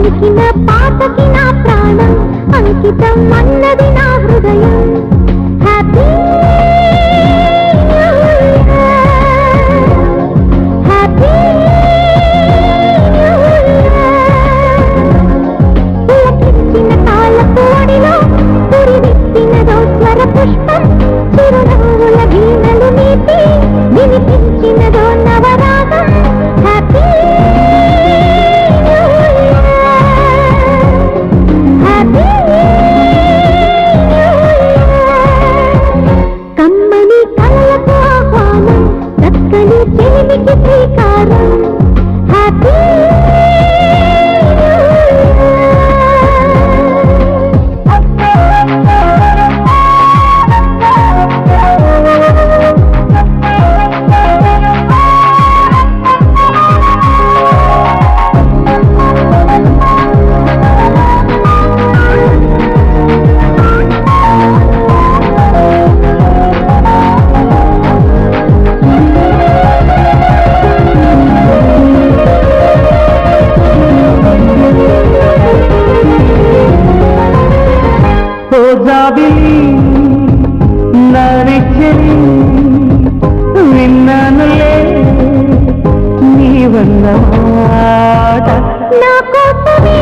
పలికిన పాటకి నా ప్రాణం అంకితం అన్నది నా హృదయం. హ్యాపీ హ్యాపీ పులకించిన తాళపు ఒడిలో పురివిప్పినదో స్వర పుష్పం. చిరునవ్వుల వీణలు నీటి వినిపించినదో నవరాగం. హ్యాపీ కమ్మని కలలకు ఆహ్వానం చక్కని చెలిమికి శ్రీకారం. హ్యాపీ నరిచెలి విన్నానులే నీవన్న మాట. నా కోసమే